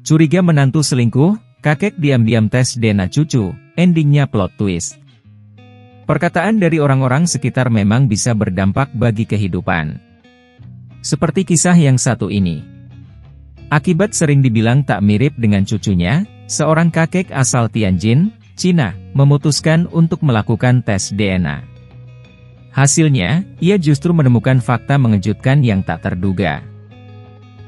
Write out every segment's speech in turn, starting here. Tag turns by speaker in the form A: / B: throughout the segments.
A: Curiga menantu selingkuh, kakek diam-diam tes DNA cucu, endingnya plot twist. Perkataan dari orang-orang sekitar memang bisa berdampak bagi kehidupan. Seperti kisah yang satu ini. Akibat sering dibilang tak mirip dengan cucunya, seorang kakek asal Tianjin, Cina, memutuskan untuk melakukan tes DNA. Hasilnya, ia justru menemukan fakta mengejutkan yang tak terduga.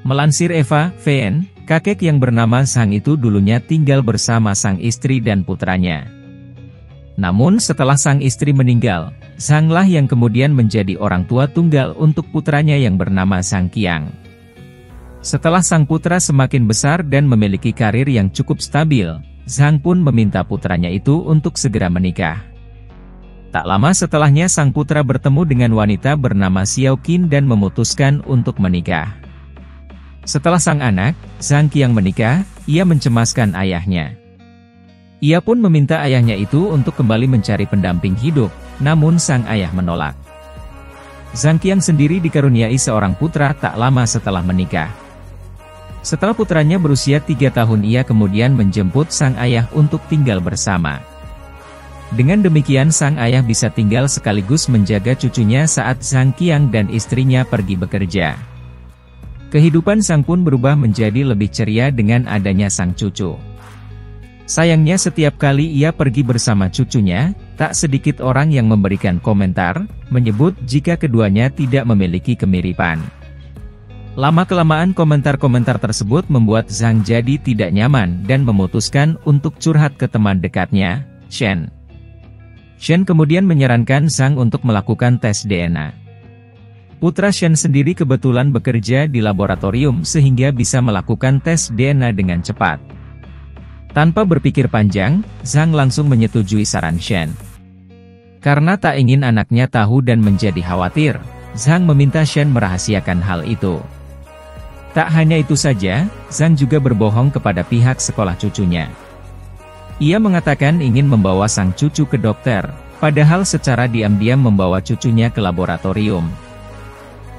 A: Melansir Eva VN, kakek yang bernama Zhang itu dulunya tinggal bersama sang istri dan putranya. Namun setelah sang istri meninggal, Zhanglah yang kemudian menjadi orang tua tunggal untuk putranya yang bernama Zhang Qiang. Setelah sang putra semakin besar dan memiliki karir yang cukup stabil, Zhang pun meminta putranya itu untuk segera menikah. Tak lama setelahnya sang putra bertemu dengan wanita bernama Xiao Qin dan memutuskan untuk menikah. Setelah sang anak, Zhang Qiang menikah, ia mencemaskan ayahnya. Ia pun meminta ayahnya itu untuk kembali mencari pendamping hidup, namun sang ayah menolak. Zhang Qiang sendiri dikaruniai seorang putra tak lama setelah menikah. Setelah putranya berusia 3 tahun ia kemudian menjemput sang ayah untuk tinggal bersama. Dengan demikian sang ayah bisa tinggal sekaligus menjaga cucunya saat Zhang Qiang dan istrinya pergi bekerja. Kehidupan Zhang pun berubah menjadi lebih ceria dengan adanya sang cucu. Sayangnya setiap kali ia pergi bersama cucunya, tak sedikit orang yang memberikan komentar, menyebut jika keduanya tidak memiliki kemiripan. Lama-kelamaan komentar-komentar tersebut membuat Zhang jadi tidak nyaman dan memutuskan untuk curhat ke teman dekatnya, Shen. Shen kemudian menyarankan Zhang untuk melakukan tes DNA. Putra Shen sendiri kebetulan bekerja di laboratorium sehingga bisa melakukan tes DNA dengan cepat. Tanpa berpikir panjang, Zhang langsung menyetujui saran Shen. Karena tak ingin anaknya tahu dan menjadi khawatir, Zhang meminta Shen merahasiakan hal itu. Tak hanya itu saja, Zhang juga berbohong kepada pihak sekolah cucunya. Ia mengatakan ingin membawa sang cucu ke dokter, padahal secara diam-diam membawa cucunya ke laboratorium.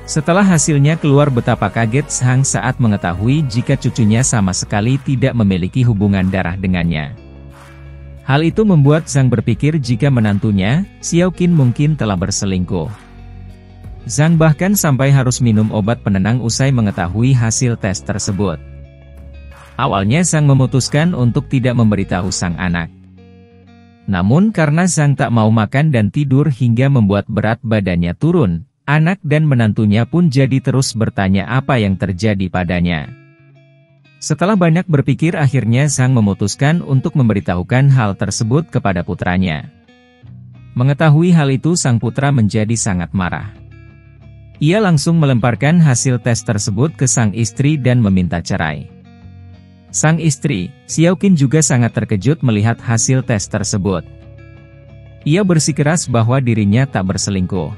A: Setelah hasilnya keluar betapa kaget Zhang saat mengetahui jika cucunya sama sekali tidak memiliki hubungan darah dengannya. Hal itu membuat Zhang berpikir jika menantunya, Xiao Qin mungkin telah berselingkuh. Zhang bahkan sampai harus minum obat penenang usai mengetahui hasil tes tersebut. Awalnya Zhang memutuskan untuk tidak memberitahu sang anak. Namun karena Zhang tak mau makan dan tidur hingga membuat berat badannya turun, anak dan menantunya pun jadi terus bertanya apa yang terjadi padanya. Setelah banyak berpikir akhirnya Zhang memutuskan untuk memberitahukan hal tersebut kepada putranya. Mengetahui hal itu sang putra menjadi sangat marah. Ia langsung melemparkan hasil tes tersebut ke sang istri dan meminta cerai. Sang istri, Xiao Qin juga sangat terkejut melihat hasil tes tersebut. Ia bersikeras bahwa dirinya tak berselingkuh.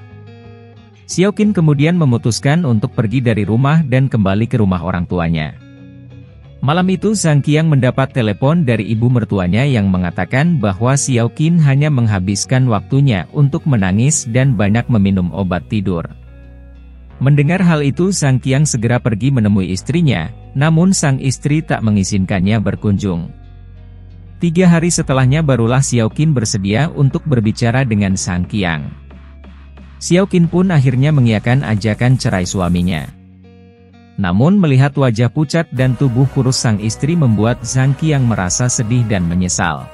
A: Xiao Qin kemudian memutuskan untuk pergi dari rumah dan kembali ke rumah orang tuanya. Malam itu Zhang Qiang mendapat telepon dari ibu mertuanya yang mengatakan bahwa Xiao Qin hanya menghabiskan waktunya untuk menangis dan banyak meminum obat tidur. Mendengar hal itu Zhang Qiang segera pergi menemui istrinya, namun sang istri tak mengizinkannya berkunjung. 3 hari setelahnya barulah Xiao Qin bersedia untuk berbicara dengan Zhang Qiang. Xiao Qin pun akhirnya mengiyakan ajakan cerai suaminya. Namun melihat wajah pucat dan tubuh kurus sang istri membuat Zhang Qiang merasa sedih dan menyesal.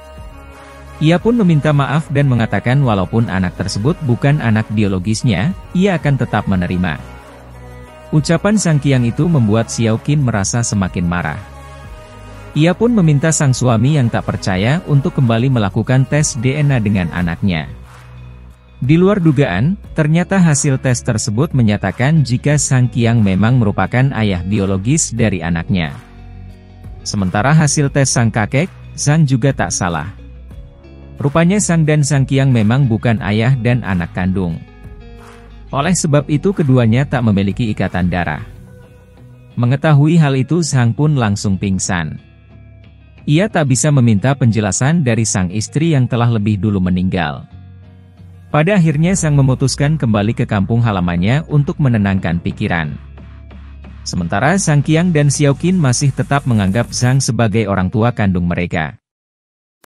A: Ia pun meminta maaf dan mengatakan walaupun anak tersebut bukan anak biologisnya, ia akan tetap menerima. Ucapan Zhang Qiang itu membuat Xiao Qin merasa semakin marah. Ia pun meminta sang suami yang tak percaya untuk kembali melakukan tes DNA dengan anaknya. Di luar dugaan, ternyata hasil tes tersebut menyatakan jika Zhang Qiang memang merupakan ayah biologis dari anaknya. Sementara hasil tes sang kakek, Zhang juga tak salah. Rupanya Zhang dan Zhang Qiang memang bukan ayah dan anak kandung. Oleh sebab itu keduanya tak memiliki ikatan darah. Mengetahui hal itu Zhang pun langsung pingsan. Ia tak bisa meminta penjelasan dari sang istri yang telah lebih dulu meninggal. Pada akhirnya Zhang memutuskan kembali ke kampung halamannya untuk menenangkan pikiran. Sementara Sang Qiang dan Xiaoqin masih tetap menganggap Zhang sebagai orang tua kandung mereka.